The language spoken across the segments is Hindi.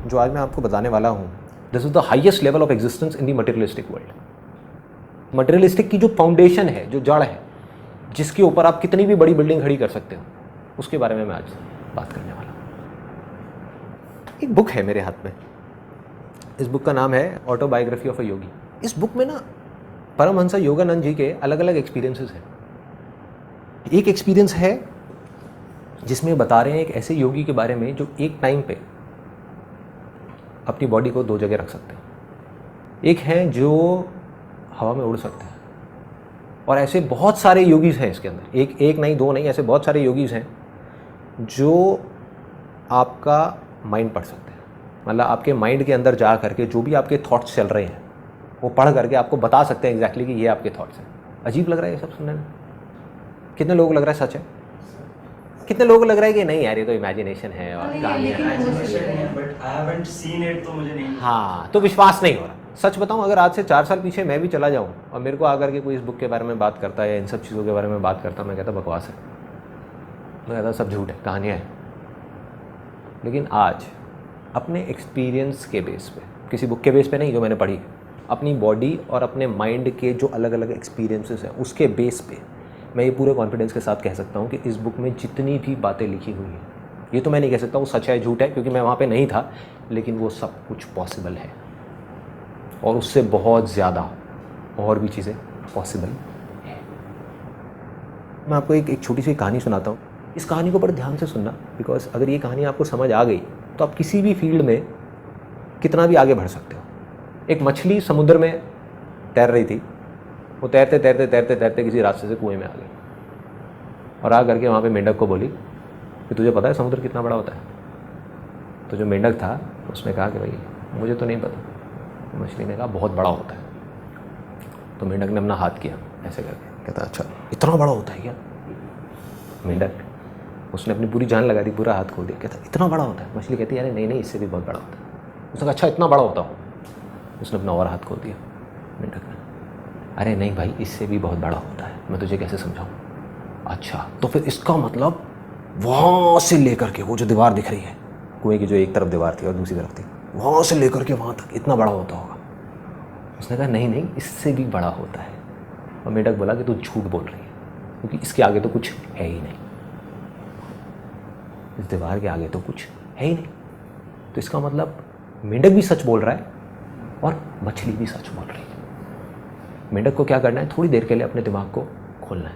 जो आज मैं आपको बताने वाला हूँ, this is the highest level of existence in the materialistic world. Materialistic की जो फाउंडेशन है, जो जड़ है, जिसके ऊपर आप कितनी भी बड़ी बिल्डिंग खड़ी कर सकते हो, उसके बारे में मैं आज बात करने वाला हूँ। एक बुक है मेरे हाथ में, इस बुक का नाम है ऑटोबायोग्राफी ऑफ अ योगी। इस बुक में ना परमहंस योगानंद जी के अलग अलग एक्सपीरियंसेस हैं। एक एक्सपीरियंस है जिसमें बता रहे हैं एक ऐसे योगी के बारे में जो एक टाइम पे अपनी बॉडी को दो जगह रख सकते हैं। एक है जो हवा में उड़ सकते हैं, और ऐसे बहुत सारे योगीज हैं इसके अंदर, एक नहीं दो नहीं, ऐसे बहुत सारे योगीज हैं जो आपका माइंड पढ़ सकते हैं। मतलब आपके माइंड के अंदर जा करके जो भी आपके थॉट्स चल रहे हैं वो पढ़ करके आपको बता सकते हैं एग्जैक्टली कि ये आपके थॉट्स हैं। अजीब लग रहा है ये सब सुनने में? कितने लोगों को लग रहा है सच है? कितने लोगों को लग रहा है कि नहीं यार ये तो इमेजिनेशन है और कहानियाँ हैं? हाँ, तो विश्वास नहीं हो रहा। सच बताऊं, अगर आज से 4 साल पीछे मैं भी चला जाऊं और मेरे को आकर के कोई इस बुक के बारे में बात करता है या इन सब चीज़ों के बारे में बात करता, मैं कहता बकवास है, मैं कहता सब झूठ है, कहानियाँ हैं। लेकिन आज अपने एक्सपीरियंस के बेस पे, किसी बुक के बेस पे नहीं जो मैंने पढ़ी, अपनी बॉडी और अपने माइंड के जो अलग अलग एक्सपीरियंसेस हैं उसके बेस पे मैं ये पूरे कॉन्फिडेंस के साथ कह सकता हूँ कि इस बुक में जितनी भी बातें लिखी हुई हैं, ये तो मैं नहीं कह सकता वो सच है झूठ है क्योंकि मैं वहाँ पे नहीं था, लेकिन वो सब कुछ पॉसिबल है और उससे बहुत ज़्यादा और भी चीज़ें पॉसिबल है। मैं आपको एक छोटी सी कहानी सुनाता हूँ। इस कहानी को बड़े ध्यान से सुनना, बिकॉज अगर ये कहानी आपको समझ आ गई तो आप किसी भी फील्ड में कितना भी आगे बढ़ सकते हो। एक मछली समुद्र में तैर रही थी, वो तैरते तैरते तैरते तैरते किसी रास्ते से कुएं में आ गई और आ करके वहाँ पे मेंढक को बोली कि तुझे पता है समुद्र कितना बड़ा होता है? तो जो मेंढक था उसने कहा कि भाई मुझे तो नहीं पता। मछली ने कहा बहुत बड़ा होता है। तो मेंढक ने अपना हाथ किया ऐसे करके, कहता अच्छा इतना बड़ा होता है क्या? मेंढक उसने अपनी पूरी जान लगा दी, पूरा हाथ खोल दिया, कहता इतना बड़ा होता है? मछली कहती है अरे नहीं नहीं, इससे भी बहुत बड़ा होता है। उसने कहा अच्छा इतना बड़ा होता हो? उसने अपना और हाथ खोल दिया। मेंढक ने, अरे नहीं भाई इससे भी बहुत बड़ा होता है, मैं तुझे कैसे समझाऊं? अच्छा तो फिर इसका मतलब वहाँ से लेकर के वो जो दीवार दिख रही है कुएं की, जो एक तरफ दीवार थी और दूसरी तरफ थी, वहाँ से लेकर के वहाँ तक इतना बड़ा होता होगा? उसने कहा नहीं नहीं, इससे भी बड़ा होता है। और मेंढक बोला कि तू झूठ बोल रही है क्योंकि इसके आगे तो कुछ है ही नहीं, इस दीवार के आगे तो कुछ है ही नहीं। तो इसका मतलब मेंढक भी सच बोल रहा है और मछली भी सच बोल रही है। मेंढक को क्या करना है, थोड़ी देर के लिए अपने दिमाग को खोलना है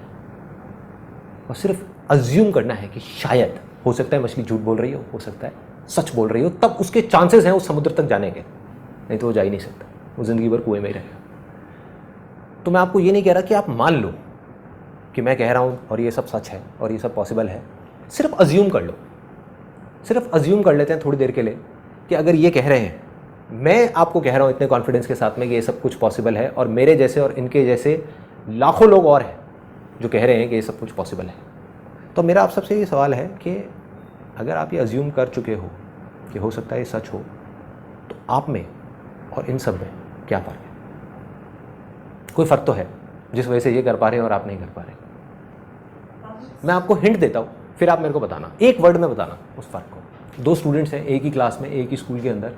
और सिर्फ अज्यूम करना है कि शायद हो सकता है मछली झूठ बोल रही हो सकता है सच बोल रही हो, तब उसके चांसेस हैं उस समुद्र तक जाने के, नहीं तो वो जा ही नहीं सकता, वो ज़िंदगी भर कुएं में ही रहेगा। तो मैं आपको ये नहीं कह रहा कि आप मान लो कि मैं कह रहा हूँ और ये सब सच है और ये सब पॉसिबल है, सिर्फ अज्यूम कर लो। सिर्फ अज्यूम कर लेते हैं थोड़ी देर के लिए कि अगर ये कह रहे हैं, मैं आपको कह रहा हूँ इतने कॉन्फिडेंस के साथ में कि ये सब कुछ पॉसिबल है और मेरे जैसे और इनके जैसे लाखों लोग और हैं जो कह रहे हैं कि ये सब कुछ पॉसिबल है। तो मेरा आप सबसे ये सवाल है कि अगर आप ये अज्यूम कर चुके हो कि हो सकता है ये सच हो, तो आप में और इन सब में क्या फ़र्क है? कोई फ़र्क तो है जिस वजह से ये कर पा रहे हैं और आप नहीं कर पा रहे। मैं आपको हिंट देता हूँ, फिर आप मेरे को बताना, एक वर्ड में बताना उस फ़र्क को। 2 स्टूडेंट्स हैं एक ही क्लास में, एक ही स्कूल के अंदर।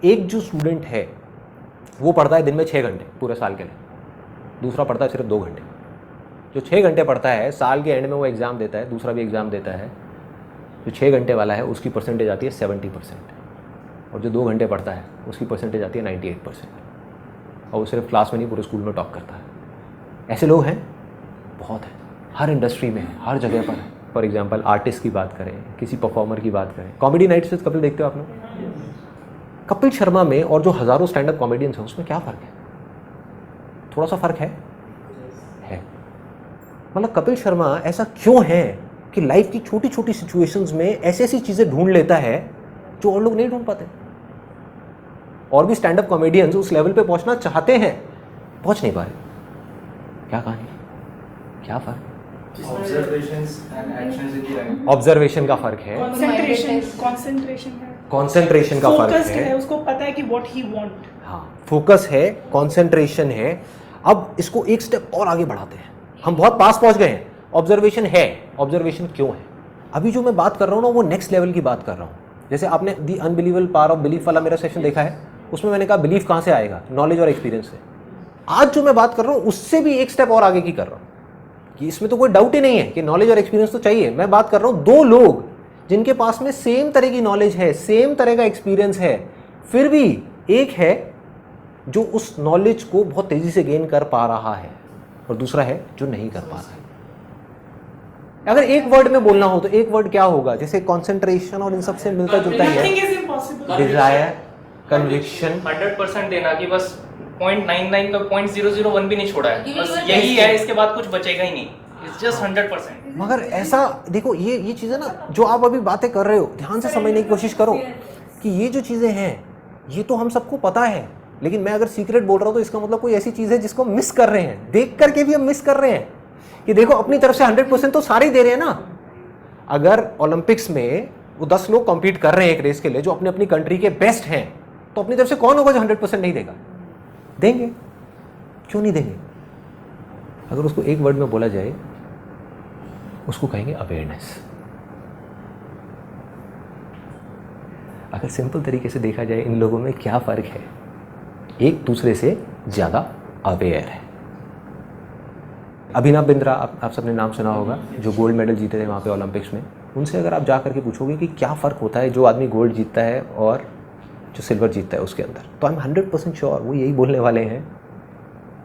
एक जो स्टूडेंट है वो पढ़ता है दिन में 6 घंटे पूरे साल के लिए, दूसरा पढ़ता है सिर्फ 2 घंटे। जो 6 घंटे पढ़ता है साल के एंड में वो एग्ज़ाम देता है, दूसरा भी एग्ज़ाम देता है। जो 6 घंटे वाला है उसकी परसेंटेज आती है 70% और जो 2 घंटे पढ़ता है उसकी परसेंटेज आती है 98%। और वो सिर्फ क्लास में नहीं पूरे स्कूल में टॉप करता है। ऐसे लोग हैं, बहुत हैं, हर इंडस्ट्री में है, हर जगह पर है। फॉर एग्जाम्पल आर्टिस्ट की बात करें, किसी परफॉर्मर की बात करें, कॉमेडी नाइट्स विद कपिल देखते हो आप लोग? कपिल शर्मा में और जो हज़ारों स्टैंड अप कॉमेडियंस हैं उसमें क्या फ़र्क है? थोड़ा सा फ़र्क है। मतलब कपिल शर्मा ऐसा क्यों है कि लाइफ की छोटी छोटी सिचुएशंस में ऐसी ऐसी चीज़ें ढूंढ लेता है जो और लोग नहीं ढूंढ पाते। और भी स्टैंड अप कॉमेडियंस उस लेवल पे पहुंचना चाहते हैं, पहुंच नहीं पा रहे। क्या कहानी, क्या फ़र्क? ऑब्जर्वेशन का फ़र्क है, कॉन्सेंट्रेशन का फ़र्क है, उसको पता है कि व्हाट ही वांट। हाँ, फोकस है, कॉन्सेंट्रेशन है। अब इसको एक स्टेप और आगे बढ़ाते हैं, हम बहुत पास पहुंच गए हैं। ऑब्जर्वेशन है, ऑब्जर्वेशन क्यों है? अभी जो मैं बात कर रहा हूँ ना वो नेक्स्ट लेवल की बात कर रहा हूँ। जैसे आपने दी अनबिलीवेबल पावर ऑफ बिलीफ वाला मेरा सेशन देखा है, उसमें मैंने कहा बिलीफ कहाँ से आएगा, नॉलेज और एक्सपीरियंस से। आज जो मैं बात कर रहा हूँ उससे भी एक स्टेप और आगे की कर रहा हूँ कि इसमें तो कोई डाउट ही नहीं है कि नॉलेज और एक्सपीरियंस तो चाहिए। मैं बात कर रहा हूँ दो लोग जिनके पास में सेम तरह की नॉलेज है, सेम तरह का एक्सपीरियंस है, फिर भी एक है जो उस नॉलेज को बहुत तेजी से गेन कर पा रहा है और दूसरा है जो नहीं कर पा रहा है। अगर एक वर्ड में बोलना हो तो एक वर्ड क्या होगा? जैसे कॉन्सेंट्रेशन और इन सब से मिलता जुलता ही है, डिजायर, कन्विक्शन। 100% देना कि बस 0.99 का 0.001 भी नहीं छोड़ा है, बस यही है, इसके बाद कुछ बचेगा ही नहीं। It's just 100%। मगर ऐसा देखो, ये चीजें ना जो आप अभी बातें कर रहे हो, ध्यान से समझने की कोशिश करो कि ये जो चीजें हैं ये तो हम सबको पता है, लेकिन मैं अगर सीक्रेट बोल रहा हूँ तो इसका मतलब कोई ऐसी चीज है जिसको मिस कर रहे हैं, देख करके भी हम मिस कर रहे हैं कि देखो अपनी तरफ से 100% तो सारे ही दे रहे हैं ना। अगर ओलंपिक्स में वो 10 लोग कॉम्पीट कर रहे हैं एक रेस के लिए जो अपनी अपनी कंट्री के बेस्ट हैं, तो अपनी तरफ से कौन होगा जो 100% नहीं देगा? देंगे, क्यों नहीं देंगे? अगर उसको एक वर्ड में बोला जाए, उसको कहेंगे अवेयरनेस। अगर सिंपल तरीके से देखा जाए इन लोगों में क्या फर्क है, एक दूसरे से ज्यादा अवेयर है। अभिनव बिंद्रा, आप सबने नाम सुना होगा, जो गोल्ड मेडल जीते थे वहाँ पे ओलंपिक्स में। उनसे अगर आप जा करके पूछोगे कि क्या फ़र्क होता है जो आदमी गोल्ड जीतता है और जो सिल्वर जीतता है उसके अंदर, तो आई एम 100% श्योर वो यही बोलने वाले हैं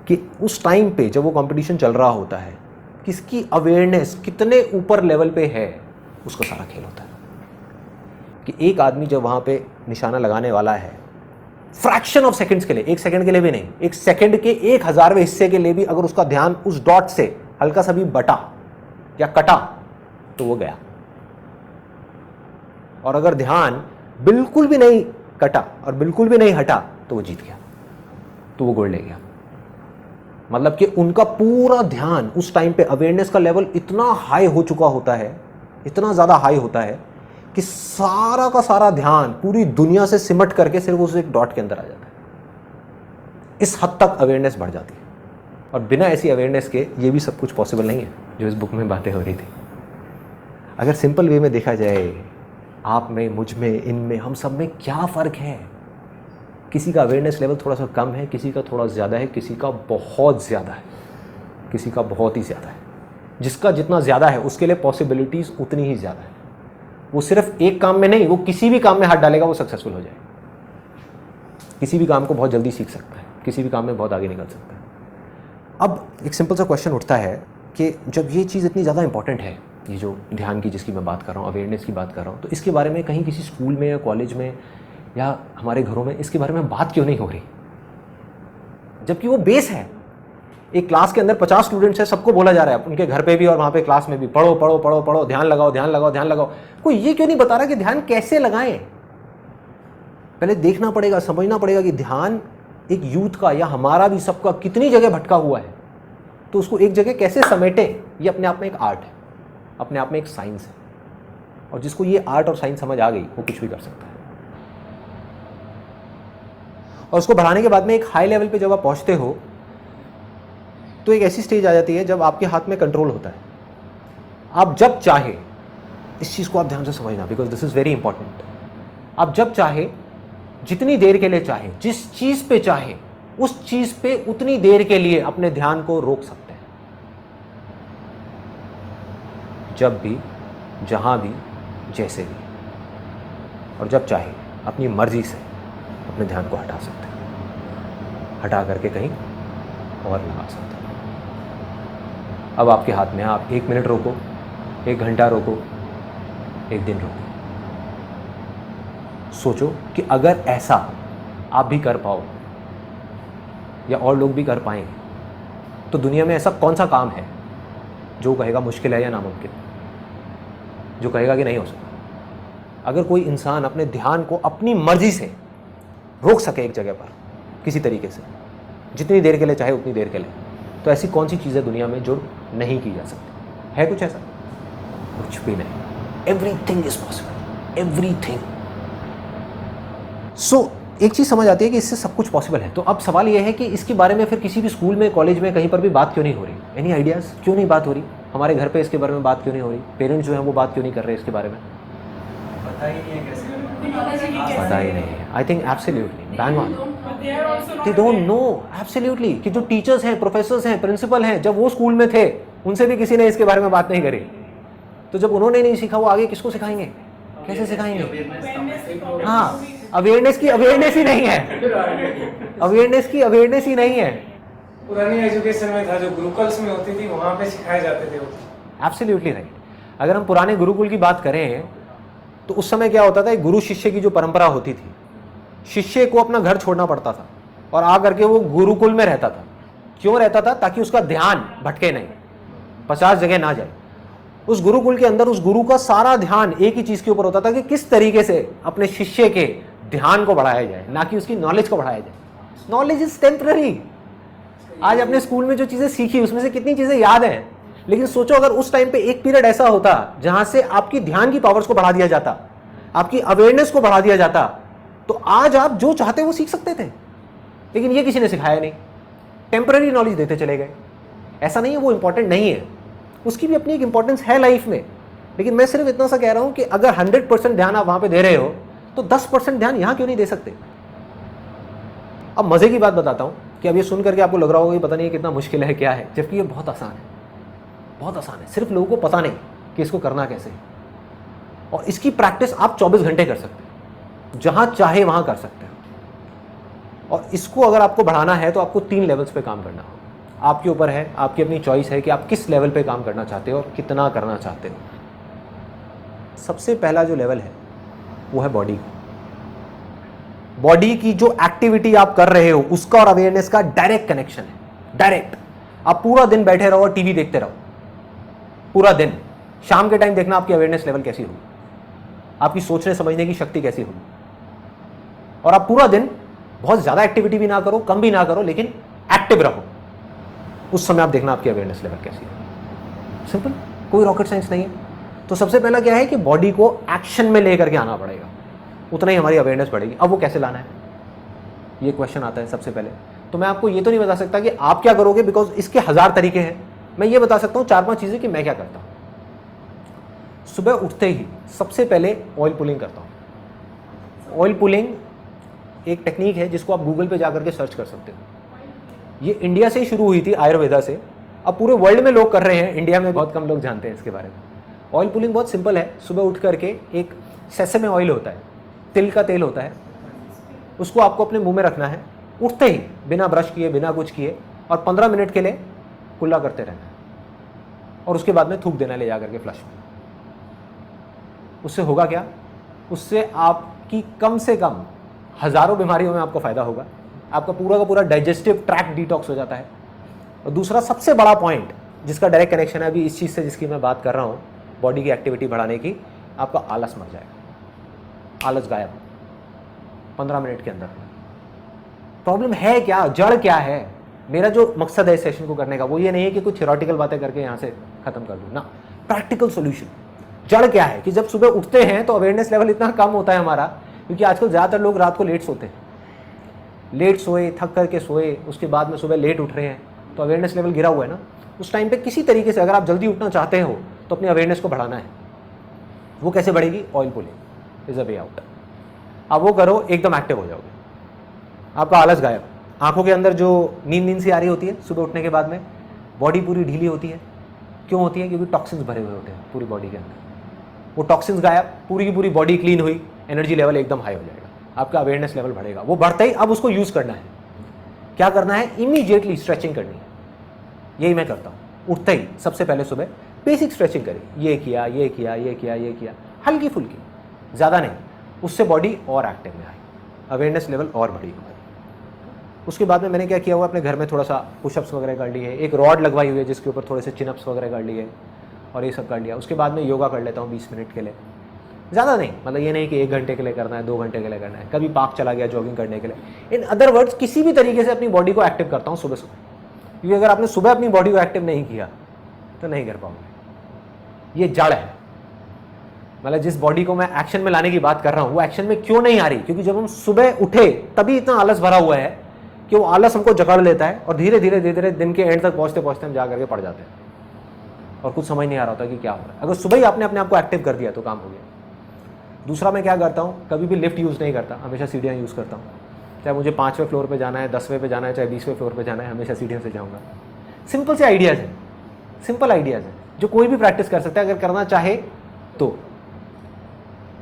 कि उस टाइम पे जब वो कंपटीशन चल रहा होता है, किसकी अवेयरनेस कितने ऊपर लेवल पे है, उसका सारा खेल होता है। कि एक आदमी जब वहाँ पे निशाना लगाने वाला है, फ्रैक्शन ऑफ सेकंड्स के लिए, एक सेकंड के लिए भी नहीं, एक सेकंड के 1,000वें हिस्से के लिए भी अगर उसका ध्यान उस डॉट से हल्का सा भी बटा या कटा तो वो गया, और अगर ध्यान बिल्कुल भी नहीं कटा और बिल्कुल भी नहीं हटा तो वो जीत गया, तो वो गोल्ड ले गया। मतलब कि उनका पूरा ध्यान उस टाइम पे, अवेयरनेस का लेवल इतना हाई हो चुका होता है, इतना ज़्यादा हाई होता है कि सारा का सारा ध्यान पूरी दुनिया से सिमट करके सिर्फ उस एक डॉट के अंदर आ जाता है। इस हद तक अवेयरनेस बढ़ जाती है, और बिना ऐसी अवेयरनेस के ये भी सब कुछ पॉसिबल नहीं है जो इस बुक में बातें हो रही थी। अगर सिंपल वे में देखा जाए, आप में, मुझ में, इनमें, हम सब में क्या फ़र्क है? किसी का अवेयरनेस लेवल थोड़ा सा कम है, किसी का थोड़ा ज़्यादा है, किसी का बहुत ज़्यादा है, किसी का बहुत ही ज़्यादा है। जिसका जितना ज़्यादा है उसके लिए पॉसिबिलिटीज़ उतनी ही ज़्यादा है। वो सिर्फ एक काम में नहीं, वो किसी भी काम में हाथ डालेगा वो सक्सेसफुल हो जाए। किसी भी काम को बहुत जल्दी सीख सकता है, किसी भी काम में बहुत आगे निकल सकता है। अब एक सिंपल सा क्वेश्चन उठता है कि जब ये चीज़ इतनी ज़्यादा इंपॉर्टेंट है, ये जो ध्यान की जिसकी मैं बात कर रहा हूँ, अवेयरनेस की बात कर रहा हूँ, तो इसके बारे में कहीं किसी स्कूल में या कॉलेज में या हमारे घरों में इसके बारे में बात क्यों नहीं हो रही? जबकि वो बेस है। एक क्लास के अंदर 50 स्टूडेंट्स हैं, सबको बोला जा रहा है, उनके घर पे भी और वहाँ पे क्लास में भी, पढ़ो पढ़ो पढ़ो पढ़ो, ध्यान लगाओ ध्यान लगाओ ध्यान लगाओ। कोई ये क्यों नहीं बता रहा कि ध्यान कैसे लगाएं? पहले देखना पड़ेगा, समझना पड़ेगा कि ध्यान एक यूथ का या हमारा भी सबका कितनी जगह भटका हुआ है, तो उसको एक जगह कैसे समेटे, ये अपने आप में एक आर्ट है, अपने आप में एक साइंस है। और जिसको ये आर्ट और साइंस समझ आ गई वो कुछ भी कर सकता है। और उसको बढ़ाने के बाद में एक हाई लेवल पे जब आप पहुंचते हो तो एक ऐसी स्टेज आ जाती है जब आपके हाथ में कंट्रोल होता है। आप जब चाहे, इस चीज़ को आप ध्यान से समझना, because this is very important. आप जब चाहे, जितनी देर के लिए चाहे, जिस चीज़ पे चाहे, उस चीज़ पे उतनी देर के लिए अपने ध्यान को रोक सकते हैं। जब भी, जहाँ भी, जैसे भी, और जब चाहे अपनी मर्जी से अपने ध्यान को हटा सकते हैं, हटा करके कहीं और लगा सकते हैं। अब आपके हाथ में है, आप 1 मिनट रोको, 1 घंटा रोको, 1 दिन रोको। सोचो कि अगर ऐसा आप भी कर पाओ या और लोग भी कर पाएं, तो दुनिया में ऐसा कौन सा काम है जो कहेगा मुश्किल है या नामुमकिन, जो कहेगा कि नहीं हो सकता? अगर कोई इंसान अपने ध्यान को अपनी मर्जी से रोक सके एक जगह पर किसी तरीके से, जितनी देर के लिए चाहे उतनी देर के लिए, तो ऐसी कौन सी चीज़ है दुनिया में जो नहीं की जा सकती? है कुछ ऐसा? कुछ भी नहीं। Everything is possible, everything. So एक चीज़ समझ आती है कि इससे सब कुछ पॉसिबल है। तो अब सवाल यह है कि इसके बारे में फिर किसी भी स्कूल में, कॉलेज में, कहीं पर भी बात क्यों नहीं हो रही? Any ideas? क्यों नहीं बात हो रही? हमारे घर पे इसके बारे में बात क्यों नहीं हो रही? पेरेंट्स जो हैं वो बात क्यों नहीं कर रहे इसके बारे में? पता ही नहीं है कैसे करना। पता ही नहीं है। I think absolutely bang on, they don't know absolutely कि जो टीचर्स हैं, प्रोफेसर्स हैं, प्रिंसिपल हैं, जब वो स्कूल में थे उनसे भी किसी ने इसके बारे में बात नहीं करी। तो जब उन्होंने नहीं सीखा वो आगे किसको सिखाएंगे, कैसे सिखाएंगे? हाँ, अवेयरनेस की अवेयरनेस ही नहीं है, अवेयरनेस की अवेयरनेस ही नहीं है। पुरानी एजुकेशन में था, जो गुरुकुल्स में होती थी वहाँ पे सिखाए जाते थे। Absolutely right. अगर हम पुराने गुरुकुल की बात करें तो उस समय क्या होता था, एक गुरु शिष्य की जो परंपरा होती थी, शिष्य को अपना घर छोड़ना पड़ता था और आकर के वो गुरुकुल में रहता था। क्यों रहता था? ताकि उसका ध्यान भटके नहीं, 50 जगह ना जाए। उस गुरुकुल के अंदर उस गुरु का सारा ध्यान एक ही चीज के ऊपर होता था कि किस तरीके से अपने शिष्य के ध्यान को बढ़ाया जाए, ना कि उसकी नॉलेज को बढ़ाया जाए। Knowledge is temporary. आज अपने स्कूल में जो चीजें सीखी उसमें से कितनी चीजें याद हैं, लेकिन सोचो अगर उस टाइम पे एक पीरियड ऐसा होता जहां से आपकी ध्यान की पावर्स को बढ़ा दिया जाता, आपकी अवेयरनेस को बढ़ा दिया जाता, तो आज आप जो चाहते वो सीख सकते थे। लेकिन ये किसी ने सिखाया नहीं, टेम्पररी नॉलेज देते चले गए। ऐसा नहीं है वो इंपॉर्टेंट नहीं है, उसकी भी अपनी एक इंपॉर्टेंस है लाइफ में। लेकिन मैं सिर्फ इतना सा कह रहा हूं कि अगर 100% ध्यान आप वहां पे दे रहे हो तो 10% ध्यान यहां क्यों नहीं दे सकते? अब मजे की बात बताता हूं कि अब ये सुन करके आपको लग रहा होगा कि पता नहीं कितना मुश्किल है, क्या है, जबकि ये बहुत आसान है, बहुत आसान है। सिर्फ लोगों को पता नहीं कि इसको करना कैसे है। और इसकी प्रैक्टिस आप 24 घंटे कर सकते हो, जहां चाहे वहां कर सकते हो। और इसको अगर आपको बढ़ाना है तो आपको 3 लेवल्स पे काम करना होगा। आपके ऊपर है, आपकी अपनी चॉइस है कि आप किस लेवल पे काम करना चाहते हो और कितना करना चाहते हो। सबसे पहला जो लेवल है वो है बॉडी। बॉडी की जो एक्टिविटी आप कर रहे हो उसका और अवेयरनेस का डायरेक्ट कनेक्शन है। डायरेक्ट। आप पूरा दिन बैठे रहो और टीवी देखते रहो, पूरा दिन, शाम के टाइम देखना आपकी अवेयरनेस लेवल कैसी होगी, आपकी सोचने समझने की शक्ति कैसी होगी। और आप पूरा दिन बहुत ज्यादा एक्टिविटी भी ना करो, कम भी ना करो, लेकिन एक्टिव रहो, उस समय आप देखना आपकी अवेयरनेस लेवल कैसी है। सिंपल, कोई रॉकेट साइंस नहीं है। तो सबसे पहला क्या है कि बॉडी को एक्शन में लेकर के आना पड़ेगा, उतना ही हमारी अवेयरनेस बढ़ेगी। अब वो कैसे लाना है, ये क्वेश्चन आता है सबसे पहले। तो मैं आपको ये तो नहीं बता सकता कि आप क्या करोगे, बिकॉज इसके 1000 तरीके हैं। मैं ये बता सकता हूँ 4-5 चीजें कि मैं क्या करता हूँ। सुबह उठते ही सबसे पहले ऑयल पुलिंग करता हूँ। ऑयल पुलिंग एक टेक्निक है जिसको आप गूगल पे जाकर के सर्च कर सकते हो। ये इंडिया से ही शुरू हुई थी, आयुर्वेदा से। अब पूरे वर्ल्ड में लोग कर रहे हैं, इंडिया में बहुत कम लोग जानते हैं इसके बारे में। ऑयल पुलिंग बहुत सिंपल है। सुबह उठ करके एक सेसमे ऑयल होता है, तिल का तेल होता है, उसको आपको अपने मुंह में रखना है उठते ही, बिना ब्रश किए, बिना कुछ किए, और 15 मिनट के लिए कुल्ला करते रहना है। और उसके बाद में थूक देना ले जाकर के फ्लश में। उससे होगा क्या? उससे आपकी कम से कम हजारों बीमारियों में आपको फायदा होगा। आपका पूरा का पूरा डाइजेस्टिव ट्रैक्ट डिटॉक्स हो जाता है। और दूसरा सबसे बड़ा पॉइंट जिसका डायरेक्ट कनेक्शन है अभी इस चीज़ से जिसकी मैं बात कर रहा हूँ, बॉडी की एक्टिविटी बढ़ाने की, आपका आलस मर जाएगा। आलस गायब 15 मिनट के अंदर। प्रॉब्लम है क्या, जड़ क्या है? मेरा जो मकसद है इस सेशन को करने का वो ये नहीं है कि कुछ थ्योरेटिकल बातें करके यहाँ से खत्म कर दूँ ना, प्रैक्टिकल सोल्यूशन। जड़ क्या है कि जब सुबह उठते हैं तो अवेयरनेस लेवल इतना कम होता है हमारा, क्योंकि आजकल ज़्यादातर लोग रात को लेट सोते हैं, लेट सोए, थक करके सोए, उसके बाद में सुबह लेट उठ रहे हैं, तो अवेयरनेस लेवल गिरा हुआ है ना। उस टाइम पे किसी तरीके से अगर आप जल्दी उठना चाहते हो तो अपनी अवेयरनेस को बढ़ाना है। वो कैसे बढ़ेगी? Oil pulling is a way out. आप वो करो, एकदम एक्टिव हो जाओगे, आपका आलस गायब। आंखों के अंदर जो नींद सी आ रही होती है सुबह उठने के बाद में, बॉडी पूरी ढीली होती है। क्यों होती है? क्योंकि टॉक्सिन्स भरे हुए होते हैं पूरी बॉडी के अंदर। वो टॉक्सिन्स गायब, पूरी की पूरी बॉडी क्लीन हुई, एनर्जी लेवल एकदम हाई हो जाएगा, आपका अवेयरनेस लेवल बढ़ेगा। वो बढ़ते ही अब उसको यूज़ करना है। क्या करना है? इमीडिएटली स्ट्रेचिंग करनी है। यही मैं करता हूँ। उठते ही सबसे पहले सुबह बेसिक स्ट्रेचिंग करी, ये किया, ये किया, ये किया, ये किया, हल्की फुल्की, ज़्यादा नहीं। उससे बॉडी और एक्टिव में आई, अवेयरनेस लेवल और बढ़ी हमारी। उसके बाद में मैंने क्या किया हुआ, अपने घर में थोड़ा सा पुशअप्स वगैरह कर लिए, एक रॉड लगवाई हुई है जिसके ऊपर थोड़े से चिनअप्स वगैरह कर लिए और ये सब कर लिया। उसके बाद में योगा कर लेता हूँ 20 मिनट के लिए, ज़्यादा नहीं, मतलब ये नहीं कि 1 घंटे के लिए करना है, 2 घंटे के लिए करना है। कभी पार्क चला गया जॉगिंग करने के लिए। इन अदर वर्ड्स, किसी भी तरीके से अपनी बॉडी को एक्टिव करता हूँ सुबह सुबह, क्योंकि अगर आपने सुबह अपनी बॉडी को एक्टिव नहीं किया तो नहीं कर पाओगे। ये जड़ है। मतलब जिस बॉडी को मैं एक्शन में लाने की बात कर रहा हूँ वो एक्शन में क्यों नहीं आ रही? क्योंकि जब हम सुबह उठे तभी इतना आलस भरा हुआ है कि वो आलस हमको जकड़ लेता है और धीरे धीरे धीरे धीरे दिन के एंड तक पहुँचते पहुँचते हम जा करके पड़ जाते हैं और कुछ समझ नहीं आ रहा होता कि क्या हो रहा है। अगर सुबह ही आपने अपने आप को एक्टिव कर दिया तो काम हो गया। दूसरा मैं क्या करता हूँ, कभी भी लिफ्ट यूज़ नहीं करता, हमेशा सीढ़ियाँ यूज़ करता हूँ। चाहे मुझे 5वें फ्लोर पे जाना है, 10वें पे जाना है, चाहे 20वें फ्लोर पे जाना है, हमेशा सीढ़ियों से जाऊँगा। सिंपल से आइडियाज़ हैं, सिंपल आइडियाज़ हैं जो कोई भी प्रैक्टिस कर सकता है अगर करना चाहे तो।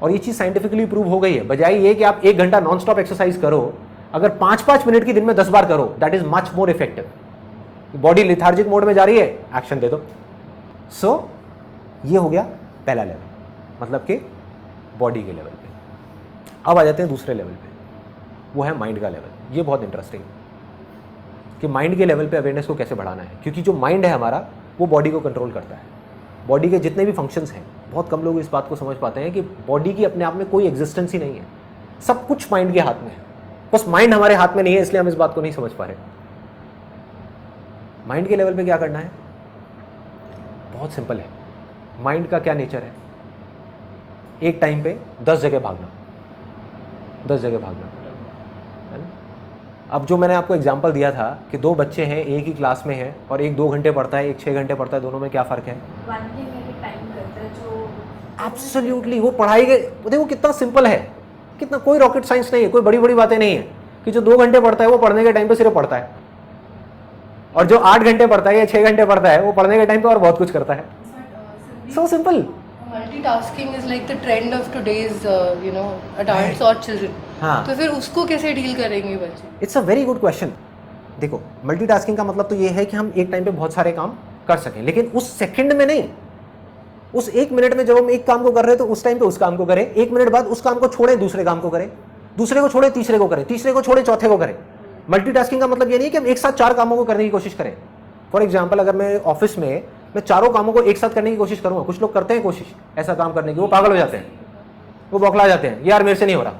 और ये चीज़ साइंटिफिकली प्रूव हो गई है। बजाय ये कि आप 1 घंटा नॉन स्टॉप एक्सरसाइज करो, अगर 5-5 मिनट की दिन में 10 बार करो, that is much more effective. Body lethargic mode में जा रही है, एक्शन दे दो। सो ये हो गया पहला लेवल, मतलब कि बॉडी के लेवल पे। अब आ जाते हैं दूसरे लेवल पे, वो है माइंड का लेवल। ये बहुत इंटरेस्टिंग है कि माइंड के लेवल पे अवेयरनेस को कैसे बढ़ाना है, क्योंकि जो माइंड है हमारा वो बॉडी को कंट्रोल करता है। बॉडी के जितने भी फंक्शंस हैं, बहुत कम लोग इस बात को समझ पाते हैं कि बॉडी की अपने आप में कोई एग्जिस्टेंस ही नहीं है, सब कुछ माइंड के हाथ में है। बस माइंड हमारे हाथ में नहीं है, इसलिए हम इस बात को नहीं समझ पा रहे। माइंड के लेवल पे क्या करना है, बहुत सिंपल है। माइंड का क्या नेचर है, एक टाइम पे 10 जगह भागना, 10 जगह भागना, है ना। अब जो मैंने आपको एग्जांपल दिया था कि 2 बच्चे हैं, एक ही क्लास में है, और एक 2 घंटे पढ़ता है, एक 6 घंटे पढ़ता है, दोनों में क्या फ़र्क है? एब्सोल्युटली। वो पढ़ाई के देखो कितना सिंपल है, कितना, कोई रॉकेट साइंस नहीं है, कोई बड़ी बड़ी बातें नहीं है कि जो 2 घंटे पढ़ता है वो पढ़ने के टाइम पे सिर्फ पढ़ता है, और जो 8 घंटे पढ़ता है या 6 घंटे पढ़ता है वो पढ़ने के टाइम पे और बहुत कुछ करता है। So simple. Multitasking is like the trend of today's adults और चिल्ड्रन। हाँ, तो फिर उसको कैसे डील करेंगे बच्चे? It's a very good question. देखो, मल्टीटास्किंग का मतलब तो ये है कि हम एक टाइम पे बहुत सारे काम कर सकें, लेकिन उस सेकंड में नहीं, उस 1 मिनट में जब हम एक काम को कर रहे हैं तो उस टाइम पे उस काम को करें, 1 मिनट बाद उस काम को छोड़े दूसरे काम को करें, दूसरे को छोड़े तीसरे को करें, तीसरे को छोड़े चौथे को करें। मल्टीटास्किंग का मतलब ये नहीं कि हम एक साथ 4 कामों को करने की कोशिश करें। फॉर एग्जाम्पल, अगर मैं ऑफिस में मैं चारों कामों को एक साथ करने की कोशिश करूंगा, कुछ लोग करते हैं कोशिश ऐसा काम करने की, वो पागल हो जाते हैं, वो बौखला जाते हैं, यार मेरे से नहीं हो रहा,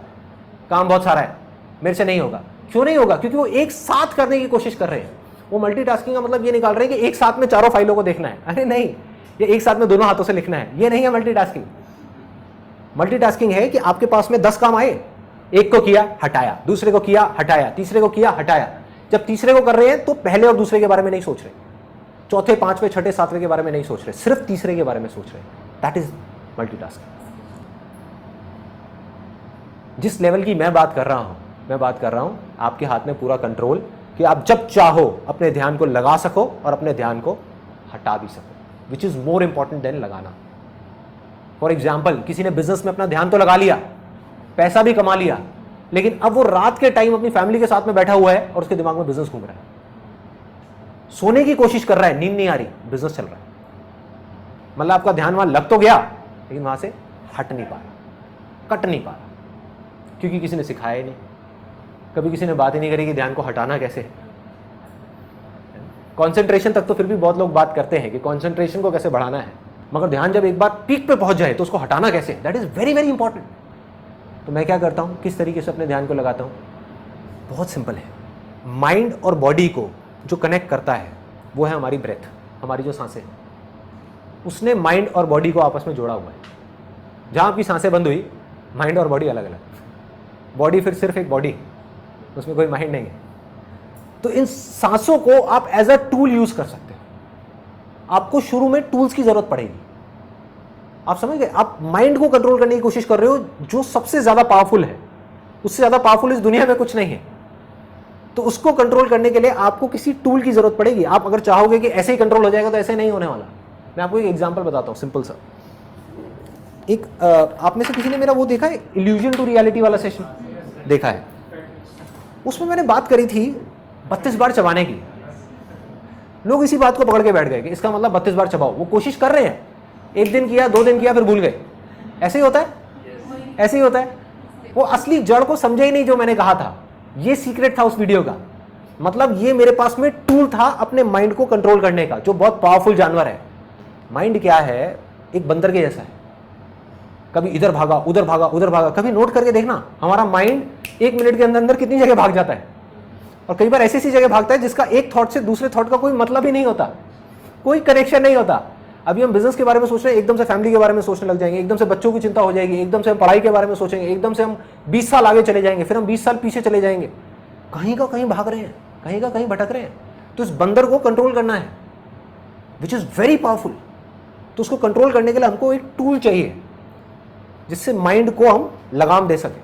काम बहुत सारा है, मेरे से नहीं होगा। क्यों नहीं होगा? क्योंकि वो एक साथ करने की कोशिश कर रहे हैं। वो मल्टीटास्किंग का मतलब ये निकाल रहे हैं कि एक साथ में चारों फाइलों को देखना है। अरे नहीं, ये एक साथ में दोनों हाथों से लिखना है, ये नहीं है मल्टीटास्किंग। मल्टीटास्किंग है कि आपके पास में 10 काम आए, एक को किया हटाया, दूसरे को किया हटाया, तीसरे को किया हटाया। जब तीसरे को कर रहे हैं तो पहले और दूसरे के बारे में नहीं सोच रहे, चौथे, पांचवें, छठे, सातवें के बारे में नहीं सोच रहे, सिर्फ तीसरे के बारे में सोच रहे। That is multitasking. जिस लेवल की मैं बात कर रहा हूं आपके हाथ में पूरा कंट्रोल, कि आप जब चाहो अपने ध्यान को लगा सको और अपने ध्यान को हटा भी सको, which is more important than लगाना। फॉर एग्जाम्पल, किसी ने बिजनेस में अपना ध्यान तो लगा लिया, पैसा भी कमा लिया, लेकिन अब वो रात के टाइम अपनी फैमिली के साथ में बैठा हुआ है और उसके दिमाग में बिजनेस घूम रहा है, सोने की कोशिश कर रहा है, नींद नहीं आ रही, बिजनेस चल रहा है। मतलब आपका ध्यान वहां लग तो गया, लेकिन वहां से हट नहीं पा रहा, कट नहीं पा रहा, क्योंकि किसी ने सिखाया ही नहीं, कभी किसी ने बात ही नहीं करी कि ध्यान को हटाना कैसे है। कॉन्सेंट्रेशन तक तो फिर भी बहुत लोग बात करते हैं कि कॉन्सेंट्रेशन को कैसे बढ़ाना है, मगर ध्यान जब एक बार पीक पे पहुंच जाए तो उसको हटाना कैसे, that is very very important. तो मैं क्या करता हूं, किस तरीके से अपने ध्यान को लगाता हूं? बहुत सिंपल है। माइंड और बॉडी को जो कनेक्ट करता है वो है हमारी ब्रेथ, हमारी जो सांसें हैं, उसने माइंड और बॉडी को आपस में जोड़ा हुआ है। जहां आपकी सांसें बंद हुई, माइंड और बॉडी अलग अलग, बॉडी फिर सिर्फ एक बॉडी, उसमें कोई माइंड नहीं है। तो इन सांसों को आप एज अ टूल यूज कर सकते हो। आपको शुरू में टूल्स की जरूरत पड़ेगी, आप समझ गए? आप माइंड को कंट्रोल करने की कोशिश कर रहे हो, जो सबसे ज्यादा पावरफुल है, उससे ज्यादा पावरफुल इस दुनिया में कुछ नहीं है। तो उसको कंट्रोल करने के लिए आपको किसी टूल की जरूरत पड़ेगी। आप अगर चाहोगे कि ऐसे ही कंट्रोल हो जाएगा, तो ऐसे नहीं होने वाला। मैं आपको एक एग्जांपल बताता हूं, सिंपल सा। एक आप में से किसी ने मेरा वो देखा है, इल्यूजन टू रियलिटी वाला सेशन देखा है? उसमें मैंने बात करी थी 32 बार चबाने की। लोग इसी बात को पकड़ के बैठ गए कि इसका मतलब 32 बार चबाओ। वो कोशिश कर रहे हैं, 1 दिन किया, 2 दिन किया, फिर भूल गए। ऐसे ही होता है, ऐसे ही होता है। वो असली जड़ को समझे ही नहीं जो मैंने कहा था। ये सीक्रेट था उस वीडियो का। मतलब ये मेरे पास में टूल था अपने माइंड को कंट्रोल करने का, जो बहुत पावरफुल जानवर है। माइंड क्या है? एक बंदर के जैसा है, कभी इधर भागा, उधर भागा, उधर भागा। कभी नोट करके देखना, हमारा माइंड 1 मिनट के अंदर अंदर कितनी जगह भाग जाता है। और कई बार ऐसी ऐसी जगह भागता है जिसका एक थॉट से दूसरे थॉट का कोई मतलब ही नहीं होता, कोई कनेक्शन नहीं होता। अभी हम बिजनेस के बारे में सोच रहे हैं, एकदम से फैमिली के बारे में सोचने लग जाएंगे, एकदम से बच्चों की चिंता हो जाएगी, एकदम से हम पढ़ाई के बारे में सोचेंगे, एकदम से हम 20 साल आगे चले जाएंगे, फिर हम 20 साल पीछे चले जाएंगे। कहीं का कहीं भाग रहे हैं, कहीं का कहीं भटक रहे हैं। तो इस बंदर को कंट्रोल करना है, विच इज वेरी पावरफुल। तो उसको कंट्रोल करने के लिए हमको एक टूल चाहिए। जिससे माइंड को हम लगाम दे सकें।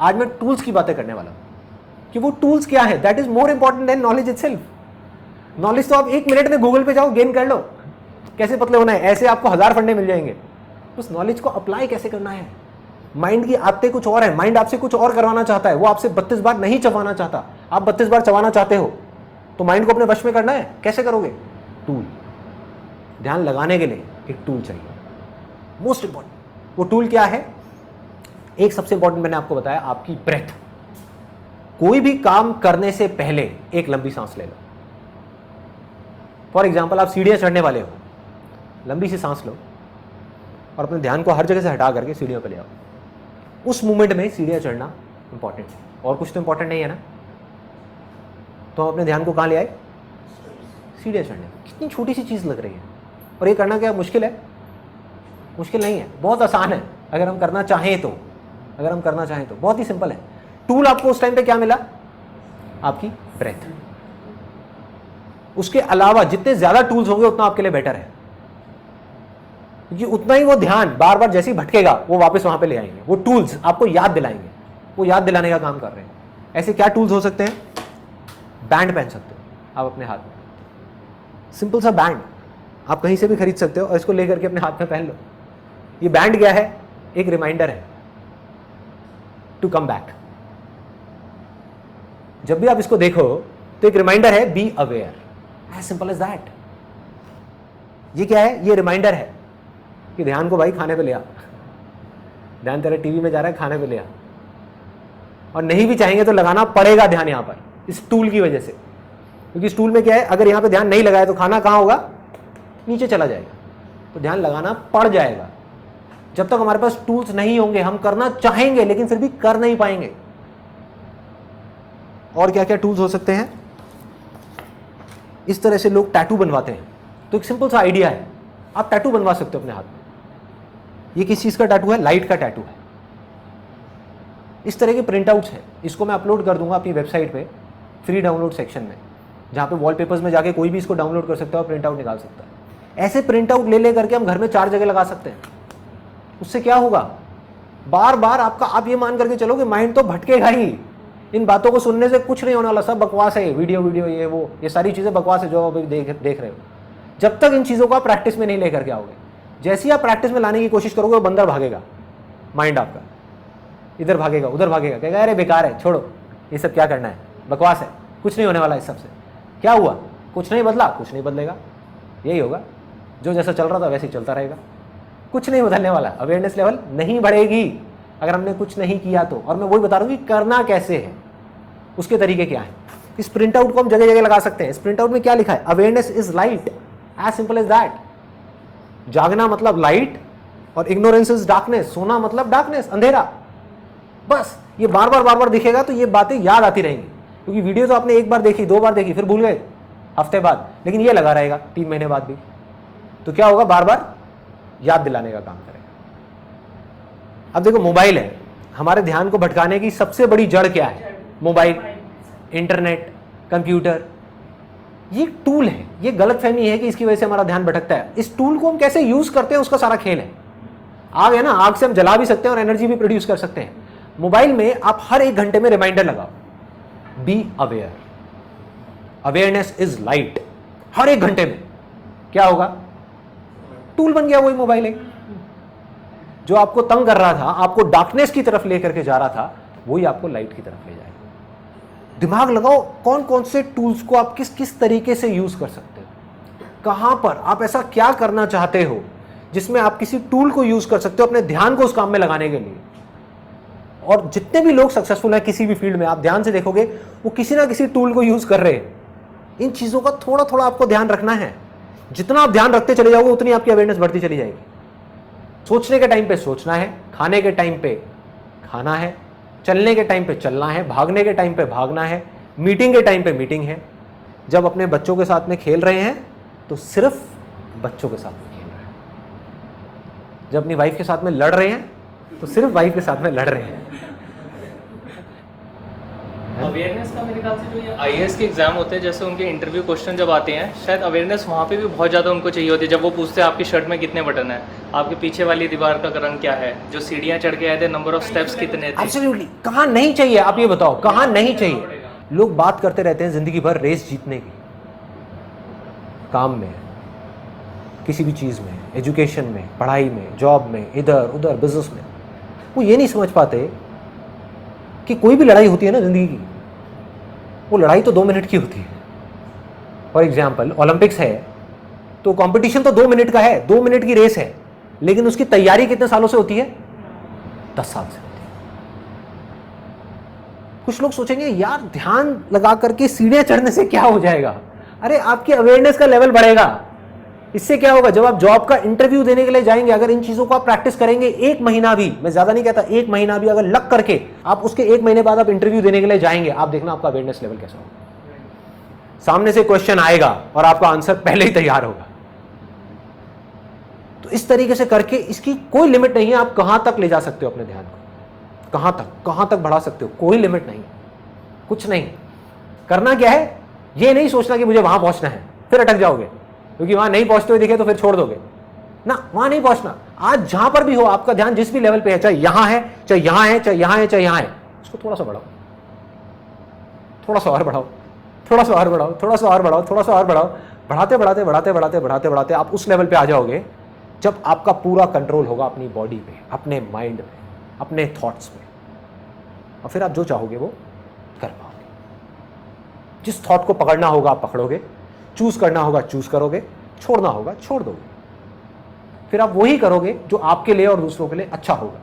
आज मैं टूल्स की बातें करने वाला हूं कि वो टूल्स क्या है, that is more important than knowledge itself. Knowledge तो आप 1 मिनट में गूगल पे जाओ गेन कर लो, कैसे पतले होना है, ऐसे आपको 1000 फंडे मिल जाएंगे। उस नॉलेज को अप्लाई कैसे करना है। माइंड की आदतें कुछ और है, माइंड आपसे कुछ और करवाना चाहता है, वो आपसे 32 बार नहीं चबाना चाहता, आप 32 बार चबाना चाहते हो, तो माइंड को अपने वश में करना है, कैसे करोगे? टूल, ध्यान लगाने के लिए एक टूल चाहिए, मोस्ट इंपॉर्टेंट। वो टूल क्या है? एक सबसे इंपॉर्टेंट मैंने आपको बताया, आपकी ब्रेथ। कोई भी काम करने से पहले एक लंबी सांस ले लो। फॉर एग्जाम्पल, आप सीढ़ियां चढ़ने वाले हो, लंबी सी सांस लो और अपने ध्यान को हर जगह से हटा करके सीढ़ियों पर ले आओ। उस मोमेंट में सीढ़ियां चढ़ना इंपॉर्टेंट है, और कुछ तो इंपॉर्टेंट नहीं है ना। तो हम अपने ध्यान को कहां ले आए? सीढ़ियां चढ़ने। कितनी छोटी सी चीज लग रही है, और ये करना क्या मुश्किल है? मुश्किल नहीं है, बहुत आसान है। अगर हम करना चाहें तो, अगर हम करना चाहें तो बहुत ही सिंपल है। टूल आपको उस टाइम पे क्या मिला? आपकी ब्रेथ। उसके अलावा जितने ज्यादा टूल्स होंगे उतना आपके लिए बेटर है, क्योंकि उतना ही वो ध्यान बार बार जैसे ही भटकेगा वो वापस वहां पे ले आएंगे। वो टूल्स आपको याद दिलाएंगे, वो याद दिलाने का काम कर रहे हैं। ऐसे क्या टूल्स हो सकते हैं? बैंड पहन सकते हो आप अपने हाथ में, सिंपल सा बैंड आप कहीं से भी खरीद सकते हो और इसको लेकर के अपने हाथ में पहन लो। ये बैंड क्या है? एक रिमाइंडर है टू कम बैक। जब भी आप इसको देखो तो एक रिमाइंडर है, be aware, as simple as that. ये क्या है? ये रिमाइंडर है कि ध्यान को भाई खाने पे ले आ, ध्यान तेरे टीवी में जा रहा है, खाने पे ले आ। और नहीं भी चाहेंगे तो लगाना पड़ेगा ध्यान यहां पर, इस टूल की वजह से, क्योंकि इस टूल में क्या है, अगर यहां पे ध्यान नहीं लगाए तो खाना कहां होगा? नीचे चला जाएगा। तो ध्यान लगाना पड़ जाएगा। जब तक हमारे पास टूल्स नहीं होंगे, हम करना चाहेंगे लेकिन फिर भी कर नहीं पाएंगे। और क्या क्या टूल्स हो सकते हैं? इस तरह से लोग टैटू बनवाते हैं, तो एक सिंपल सा आइडिया है, आप टैटू बनवा सकते हो अपने हाथ में। ये किस चीज का टैटू है? लाइट का टैटू है। इस तरह के प्रिंट आउट्स हैं, इसको मैं अपलोड कर दूंगा अपनी वेबसाइट पे फ्री डाउनलोड सेक्शन में, जहां पे वॉलपेपर्स में जाके कोई भी इसको डाउनलोड कर सकता है और प्रिंट आउट निकाल सकता है। ऐसे प्रिंट आउट ले करके हम घर में 4 जगह लगा सकते हैं। उससे क्या होगा? बार बार आपका, आप ये मान करके चलो कि माइंड तो भटकेगा ही। इन बातों को सुनने से कुछ नहीं होने वाला, सब बकवास है, वीडियो ये वो, ये सारी चीजें बकवास है जो आप देख रहे हो। जब तक इन चीजों को आप प्रैक्टिस में नहीं लेकर के आओगे, जैसे ही आप प्रैक्टिस में लाने की कोशिश करोगे, वो बंदर भागेगा, माइंड आपका इधर भागेगा उधर भागेगा, कहेगा अरे बेकार है, छोड़ो ये सब क्या करना है, बकवास है, कुछ नहीं होने वाला इस सबसे। क्या हुआ? कुछ नहीं बदला, कुछ नहीं बदलेगा, यही होगा, जो जैसा चल रहा था वैसे ही चलता रहेगा, कुछ नहीं बदलने वाला। अवेयरनेस लेवल नहीं बढ़ेगी अगर हमने कुछ नहीं किया तो। और मैं वही बता रहा हूँ कि करना कैसे है, उसके तरीके क्या है। इस प्रिंट आउट को हम जगह जगह लगा सकते हैं। इस प्रिंट आउट में क्या लिखा है? Awareness is light, as simple as that. जागना मतलब लाइट और इग्नोरेंस इज डार्कनेस, सोना मतलब डार्कनेस, अंधेरा। बस ये बार बार दिखेगा तो ये बातें याद आती रहेंगी, क्योंकि वीडियो तो आपने 1 बार देखी, 2 बार देखी, फिर भूल गए हफ्ते बाद, लेकिन ये लगा रहेगा 3 महीने बाद भी। तो क्या होगा? बार बार याद दिलाने का काम करेगा। अब देखो, मोबाइल है, हमारे ध्यान को भटकाने की सबसे बड़ी जड़ क्या है? Mobile, internet, computer. ये टूल है। ये गलतफहमी है कि इसकी वजह से हमारा ध्यान भटकता है। इस टूल को हम कैसे यूज करते हैं उसका सारा खेल है। आग है ना, आग से हम जला भी सकते हैं और एनर्जी भी प्रोड्यूस कर सकते हैं। मोबाइल में आप हर 1 घंटे में रिमाइंडर लगाओ, be aware, awareness is light. हर 1 घंटे में क्या होगा? टूल बन गया वही मोबाइल एक, जो आपको तंग कर रहा था, आपको डार्कनेस की तरफ लेकर के जा रहा था, वही आपको लाइट की तरफ ले जाएगा। दिमाग लगाओ, कौन कौन से टूल्स को आप किस किस तरीके से यूज कर सकते हो, कहां पर आप ऐसा क्या करना चाहते हो जिसमें आप किसी टूल को यूज कर सकते हो अपने ध्यान को उस काम में लगाने के लिए। और जितने भी लोग सक्सेसफुल हैं किसी भी फील्ड में, आप ध्यान से देखोगे वो किसी ना किसी टूल को यूज कर रहे हैं। इन चीजों का थोड़ा थोड़ा आपको ध्यान रखना है। जितना आप ध्यान रखते चले जाओगे उतनी आपकी अवेयरनेस बढ़ती चली जाएगी। सोचने के टाइम पे सोचना है, खाने के टाइम पे खाना है, चलने के टाइम पे चलना है, भागने के टाइम पे भागना है, मीटिंग के टाइम पे मीटिंग है। जब अपने बच्चों के साथ में खेल रहे हैं तो सिर्फ बच्चों के साथ में खेल रहे हैं। जब अपनी वाइफ के साथ में लड़ रहे हैं तो सिर्फ वाइफ के साथ में लड़ रहे हैं। अवेयरनेस का मेरे ख्याल से जो ये आईएएस के एग्जाम होते हैं, जैसे उनके इंटरव्यू क्वेश्चन जब आते हैं, शायद अवेयरनेस वहाँ पे भी बहुत ज़्यादा उनको चाहिए होती है। जब वो पूछते हैं आपकी शर्ट में कितने बटन है, आपके पीछे वाली दीवार का रंग क्या है, जो सीढ़ियाँ चढ़ के आए थे नंबर ऑफ स्टेप्स कितने थे। एब्सोल्युटली। कहाँ नहीं चाहिए आप ये बताओ, कहाँ नहीं चाहिए? लोग बात करते रहते हैं जिंदगी भर रेस जीतने की, काम में, किसी भी चीज़ में, एजुकेशन में, पढ़ाई में, जॉब में, इधर उधर बिजनेस में। वो ये नहीं समझ पाते कि कोई भी लड़ाई होती है ना जिंदगी की, वो लड़ाई तो 2 मिनट की होती है। फॉर एग्जाम्पल ओलंपिक्स है तो कंपटीशन तो 2 मिनट का है, 2 मिनट की रेस है, लेकिन उसकी तैयारी कितने सालों से होती है? 10 साल से होती है। कुछ लोग सोचेंगे यार ध्यान लगा करके सीढ़ियां चढ़ने से क्या हो जाएगा? अरे आपकी अवेयरनेस का लेवल बढ़ेगा। इससे क्या होगा? जब आप जॉब का इंटरव्यू देने के लिए जाएंगे, अगर इन चीजों को आप प्रैक्टिस करेंगे 1 महीना भी, मैं ज्यादा नहीं कहता, 1 महीना भी अगर लग करके आप उसके 1 महीने बाद आप इंटरव्यू देने के लिए जाएंगे, आप देखना आपका अवेयरनेस लेवल कैसा होगा। सामने से क्वेश्चन आएगा और आपका आंसर पहले ही तैयार होगा। तो इस तरीके से करके इसकी कोई लिमिट नहीं है, आप कहां तक ले जा सकते हो अपने ध्यान को, कहां तक बढ़ा सकते हो, कोई लिमिट नहीं, कुछ नहीं। करना क्या है, ये नहीं सोचना कि मुझे वहां पहुंचना है, फिर अटक जाओगे, क्योंकि वहां नहीं पहुंचते हुए दिखे तो फिर छोड़ दोगे ना। वहां नहीं पहुंचना। आज जहां पर भी हो, आपका ध्यान जिस भी लेवल पे है, चाहे यहां है, चाहे यहां है, चाहे यहां है, चाहे यहां है, उसको थोड़ा सा बढ़ाओ, थोड़ा सा और बढ़ाओ, थोड़ा सा और बढ़ाओ, थोड़ा सा और बढ़ाओ, थोड़ा सा और बढ़ाओ। बढ़ाते बढ़ाते बढ़ाते बढ़ाते बढ़ाते बढ़ाते आप उस लेवल पे आ जाओगे जब आपका पूरा कंट्रोल होगा अपनी बॉडी पे, अपने माइंड पे, अपने थॉट्स पे, और फिर आप जो चाहोगे वो कर पाओगे। जिस थॉट को पकड़ना होगा आप पकड़ोगे, चूज करना होगा चूज करोगे, छोड़ना होगा छोड़ दोगे। फिर आप वही करोगे जो आपके लिए और दूसरों के लिए अच्छा होगा।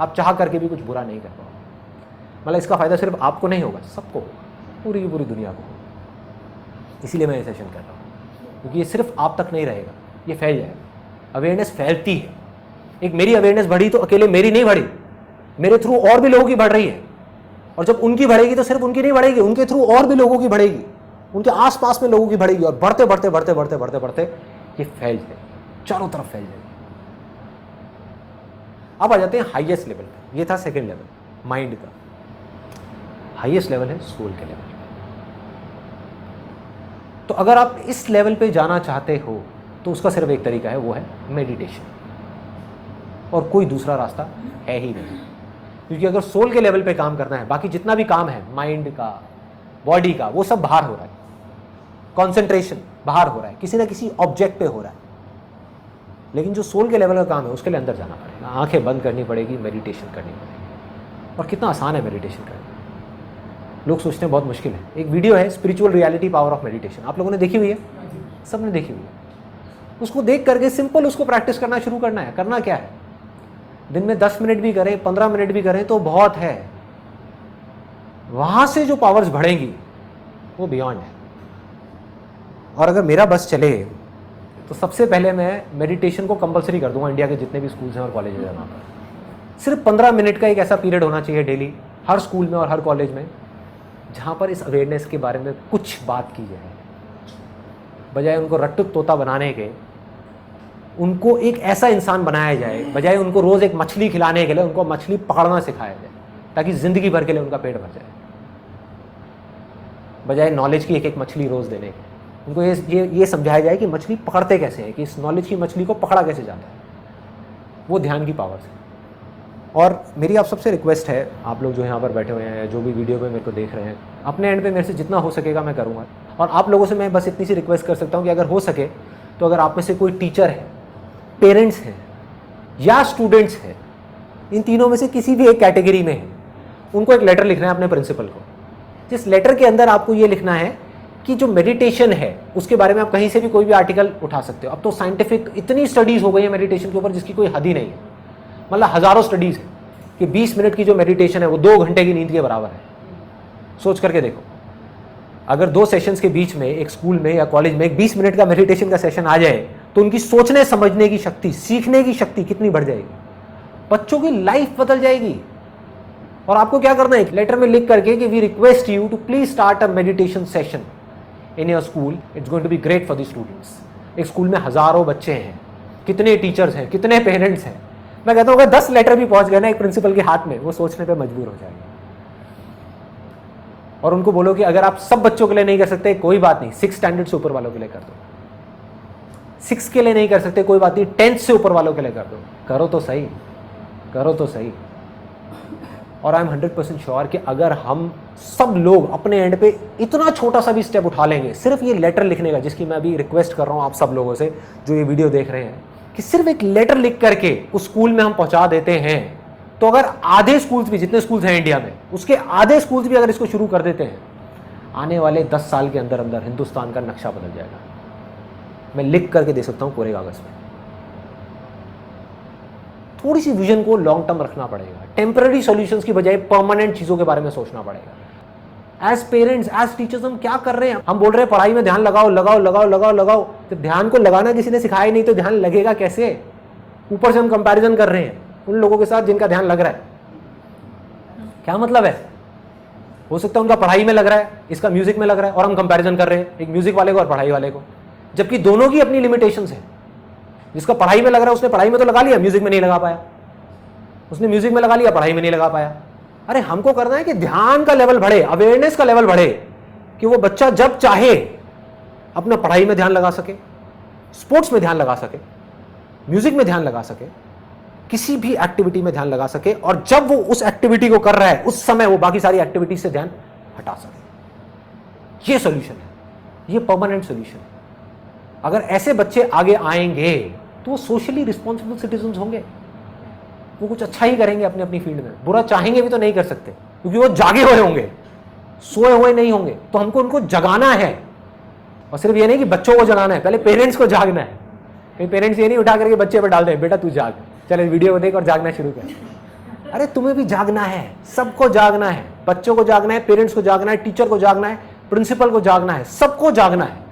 आप चाह करके भी कुछ बुरा नहीं कर पाओगे। मतलब इसका फायदा सिर्फ आपको नहीं होगा, सबको होगा, पूरी की पूरी दुनिया को होगा। इसीलिए मैं ये सेशन कर रहा हूँ, क्योंकि ये सिर्फ आप तक नहीं रहेगा, ये फैल जाएगा। अवेयरनेस फैलती है। एक मेरी अवेयरनेस बढ़ी तो अकेले मेरी नहीं बढ़ी, मेरे थ्रू और भी लोगों की बढ़ रही है। और जब उनकी बढ़ेगी तो सिर्फ उनकी नहीं बढ़ेगी, उनके थ्रू और भी लोगों की बढ़ेगी, उनके आसपास में लोगों की बढ़ेगी, और बढ़ते बढ़ते बढ़ते बढ़ते बढ़ते बढ़ते ये फैल जाएगी, चारों तरफ फैल जाएगी। अब आ जाते हैं हाईएस्ट लेवल पे। ये था सेकंड लेवल माइंड का। हाईएस्ट लेवल है सोल के लेवल। तो अगर आप इस लेवल पे जाना चाहते हो तो उसका सिर्फ एक तरीका है, वो है मेडिटेशन, और कोई दूसरा रास्ता है ही नहीं। क्योंकि अगर सोल के लेवल पे काम करना है, बाकी जितना भी काम है माइंड का, बॉडी का, वो सब बाहर हो रहा है। कंसंट्रेशन बाहर हो रहा है, किसी ना किसी ऑब्जेक्ट पे हो रहा है। लेकिन जो सोल के लेवल का काम है उसके लिए अंदर जाना पड़ेगा, आंखें बंद करनी पड़ेगी, मेडिटेशन करनी पड़ेगी। और कितना आसान है मेडिटेशन करना। लोग सोचते हैं बहुत मुश्किल है। एक वीडियो है spiritual reality power of meditation, आप लोगों ने देखी हुई है? सबने देखी हुई है। उसको देख करके सिंपल उसको प्रैक्टिस करना शुरू करना है। करना क्या है, दिन में 10 मिनट भी करें, 15 मिनट भी करें तो बहुत है। वहां से जो पावर्स बढ़ेंगी वो बियॉन्ड है। और अगर मेरा बस चले तो सबसे पहले मैं मेडिटेशन को कंपलसरी कर दूंगा इंडिया के जितने भी स्कूल्स हैं और कॉलेजेस हैं वहाँ पर। सिर्फ 15 मिनट का एक ऐसा पीरियड होना चाहिए डेली, हर स्कूल में और हर कॉलेज में, जहाँ पर इस अवेयरनेस के बारे में कुछ बात की जाए। बजाय उनको रट्टू तोता बनाने के, उनको एक ऐसा इंसान बनाया जाए। बजाय उनको रोज़ एक मछली खिलाने के लिए उनको मछली पकड़ना सिखाया जाए, ताकि ज़िंदगी भर के लिए उनका पेट भर जाए। बजाय नॉलेज की एक एक मछली रोज़ देने के, उनको ये समझाया जाए कि मछली पकड़ते कैसे हैं, कि इस नॉलेज की मछली को पकड़ा कैसे जाता है। वो ध्यान की पावर है। और मेरी आप सबसे रिक्वेस्ट है, आप लोग जो यहाँ पर बैठे हुए हैं या जो भी वीडियो में मेरे को देख रहे हैं, अपने एंड पे मेरे से जितना हो सकेगा मैं करूँगा। और आप लोगों से मैं बस इतनी सी रिक्वेस्ट कर सकता हूँ कि अगर हो सके तो अगर आप में से कोई टीचर है, पेरेंट्स हैं या स्टूडेंट्स हैं, इन तीनों में से किसी भी एक कैटेगरी में है, उनको एक लेटर लिखना है अपने प्रिंसिपल को। जिस लेटर के अंदर आपको ये लिखना है कि जो मेडिटेशन है उसके बारे में आप कहीं से भी कोई भी आर्टिकल उठा सकते हो। अब तो साइंटिफिक इतनी स्टडीज़ हो गई है मेडिटेशन के ऊपर जिसकी कोई हद ही नहीं है। मतलब हज़ारों स्टडीज़ हैं कि 20 मिनट की जो मेडिटेशन है वो 2 घंटे की नींद के बराबर है। सोच करके देखो, अगर 2 सेशंस के बीच में एक स्कूल में या कॉलेज में एक 20 मिनट का मेडिटेशन का सेशन आ जाए तो उनकी सोचने समझने की शक्ति, सीखने की शक्ति कितनी बढ़ जाएगी। बच्चों की लाइफ बदल जाएगी। और आपको क्या करना है, एक लेटर में लिख करके कि we request you to please start a meditation session in your school, it's going to be great for the students. एक स्कूल में हज़ारों बच्चे हैं, कितने टीचर्स हैं, कितने पेरेंट्स हैं। मैं कहता हूँ अगर 10 लेटर भी पहुंच गए ना एक प्रिंसिपल के हाथ में, वो सोचने पे मजबूर हो जाएंगे। और उनको बोलो कि अगर आप सब बच्चों के लिए नहीं कर सकते कोई बात नहीं, 6 स्टैंडर्ड से ऊपर वालों के लिए कर दो। 6 के लिए नहीं कर सकते कोई बात नहीं, 10th से ऊपर वालों के लिए कर दो। करो तो सही, करो तो सही। और आई एम 100% श्योर कि अगर हम सब लोग अपने एंड पे इतना छोटा सा भी स्टेप उठा लेंगे, सिर्फ ये लेटर लिखने का, जिसकी मैं अभी रिक्वेस्ट कर रहा हूँ आप सब लोगों से जो ये वीडियो देख रहे हैं, कि सिर्फ एक लेटर लिख करके उस स्कूल में हम पहुंचा देते हैं, तो अगर आधे स्कूल्स भी, जितने स्कूल्स हैं इंडिया में, उसके आधे स्कूल्स भी अगर इसको शुरू कर देते हैं, आने वाले 10 साल के अंदर अंदर हिंदुस्तान का नक्शा बदल जाएगा। मैं लिख करके दे सकता हूँ कोरे कागज में। थोड़ी सी विजन को लॉन्ग टर्म रखना पड़ेगा, टेम्पररी सॉल्यूशंस की बजाय परमानेंट चीजों के बारे में सोचना पड़ेगा। एज पेरेंट्स, एज टीचर्स हम क्या कर रहे हैं? हम बोल रहे हैं पढ़ाई में ध्यान लगाओ लगाओ लगाओ लगाओ लगाओ। जब ध्यान को लगाना किसी ने सिखाया नहीं तो ध्यान लगेगा कैसे? ऊपर से हम कंपैरिजन कर रहे हैं उन लोगों के साथ जिनका ध्यान लग रहा है। क्या मतलब है? हो सकता है उनका पढ़ाई में लग रहा है, इसका म्यूजिक में लग रहा है, और हम कंपैरिजन कर रहे हैं एक म्यूजिक वाले को और पढ़ाई वाले को, जबकि दोनों की अपनी लिमिटेशंस है। जिसका पढ़ाई में लग रहा है उसने पढ़ाई में तो लगा लिया, म्यूजिक में नहीं लगा पाया। उसने म्यूजिक में लगा लिया, पढ़ाई में नहीं लगा पाया। अरे हमको करना है कि ध्यान का लेवल बढ़े, अवेयरनेस का लेवल बढ़े, कि वो बच्चा जब चाहे अपना पढ़ाई में ध्यान लगा सके, स्पोर्ट्स में ध्यान लगा सके, म्यूजिक में ध्यान लगा सके, किसी भी एक्टिविटी में ध्यान लगा सके, और जब वो उस एक्टिविटी को कर रहा है उस समय वो बाकी सारी एक्टिविटी से ध्यान हटा सके। ये सॉल्यूशन है, ये परमानेंट सॉल्यूशन है। अगर ऐसे बच्चे आगे आएंगे तो वो सोशली रिस्पॉन्सिबल सिटीजन होंगे, वो कुछ अच्छा ही करेंगे अपनी अपनी फील्ड में। बुरा चाहेंगे भी तो नहीं कर सकते, क्योंकि वो जागे हुए होंगे, सोए हुए नहीं होंगे। तो हमको उनको जगाना है, और सिर्फ ये नहीं कि बच्चों को जगाना है, पहले पेरेंट्स को जागना है। कई पेरेंट्स ये नहीं उठा करके बच्चे पर डाल दे, बेटा तू जाग, चल इस वीडियो को देख और जागना शुरू कर। अरे तुम्हें भी जागना है, सबको जागना है, बच्चों को जागना है, पेरेंट्स को जागना है, टीचर को जागना है, प्रिंसिपल को जागना है, सबको जागना है।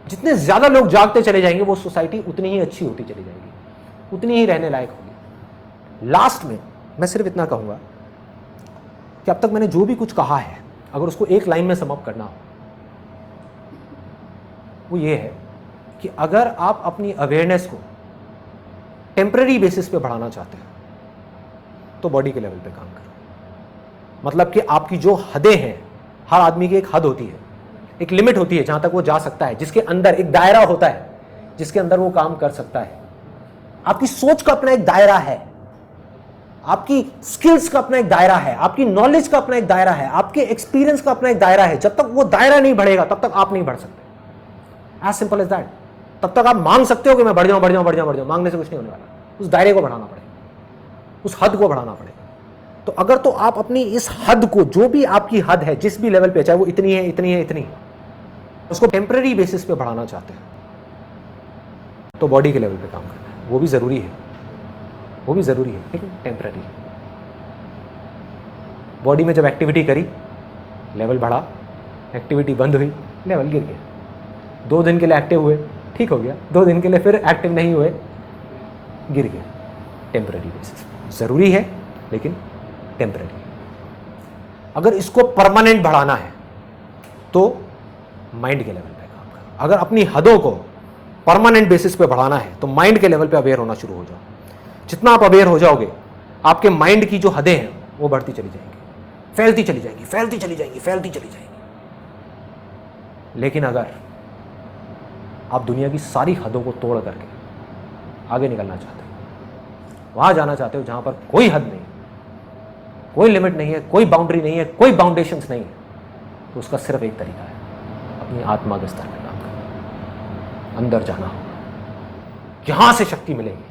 जितने ज्यादा लोग जागते चले जाएंगे वो सोसाइटी उतनी ही अच्छी होती चली जाएगी, उतनी ही रहने लायक होगी। लास्ट में मैं सिर्फ इतना कहूंगा कि अब तक मैंने जो भी कुछ कहा है, अगर उसको एक लाइन में समअप करना हो, वो ये है कि अगर आप अपनी अवेयरनेस को टेम्पररी बेसिस पे बढ़ाना चाहते हैं तो बॉडी के लेवल पे काम करो। मतलब कि आपकी जो हदें हैं, हर आदमी की एक हद होती है, एक लिमिट होती है जहां तक वो जा सकता है, जिसके अंदर एक दायरा होता है जिसके अंदर वो काम कर सकता है। आपकी सोच का अपना एक दायरा है, आपकी स्किल्स का अपना एक दायरा है, आपकी नॉलेज का अपना एक दायरा है, आपके एक्सपीरियंस का अपना एक दायरा है। जब तक वो दायरा नहीं बढ़ेगा तब तक आप नहीं बढ़ सकते। As simple as that. तब तक आप मांग सकते हो कि मैं बढ़ जाऊं बढ़ जाऊं बढ़ जाऊं बढ़ जाऊं, मांगने से कुछ नहीं होने वाला। उस दायरे को बढ़ाना पड़ेगा, उस हद को बढ़ाना पड़ेगा। तो अगर तो आप अपनी इस हद को, जो भी आपकी हद है, जिस भी लेवल पे, चाहे वो इतनी है इतनी है इतनी है, उसको टेम्पररी बेसिस पे बढ़ाना चाहते हैं तो बॉडी के लेवल पे काम करना है। वो भी जरूरी है, वो भी जरूरी है, लेकिन टेम्पररी। बॉडी में जब एक्टिविटी करी, लेवल बढ़ा, एक्टिविटी बंद हुई, लेवल गिर गया। 2 दिन के लिए एक्टिव हुए, ठीक हो गया, 2 दिन के लिए फिर एक्टिव नहीं हुए, गिर गया। टेम्पररी बेसिस जरूरी है, लेकिन टेम्पररी। अगर इसको परमानेंट बढ़ाना है तो माइंड के लेवल पे काम करो। अगर अपनी हदों को परमानेंट बेसिस पे बढ़ाना है तो माइंड के लेवल पे अवेयर होना शुरू हो जाओ। जितना आप अवेयर हो जाओगे, आपके माइंड की जो हदें हैं वो बढ़ती चली जाएंगी, फैलती चली जाएंगी, फैलती चली जाएंगी, फैलती चली जाएंगी। लेकिन अगर आप दुनिया की सारी हदों को तोड़ करके आगे निकलना चाहते हो, वहां जाना चाहते हो जहां पर कोई हद नहीं, कोई लिमिट नहीं है, कोई बाउंड्री नहीं है, कोई बाउंडेशंस नहीं है, तो उसका सिर्फ एक तरीका है, अपनी आत्मा के स्तर पर काम करना, अंदर जाना होगा। यहां से शक्ति मिलेगी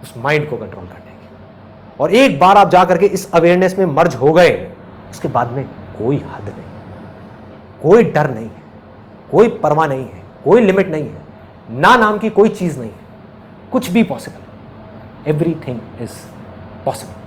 उस माइंड को कंट्रोल करने की। और एक बार आप जा करके इस अवेयरनेस में मर्ज हो गए, उसके बाद में कोई हद नहीं, कोई डर नहीं है, कोई परवाह नहीं है, कोई लिमिट नहीं है, ना नाम की कोई चीज नहीं है, कुछ भी पॉसिबल। Everything is possible.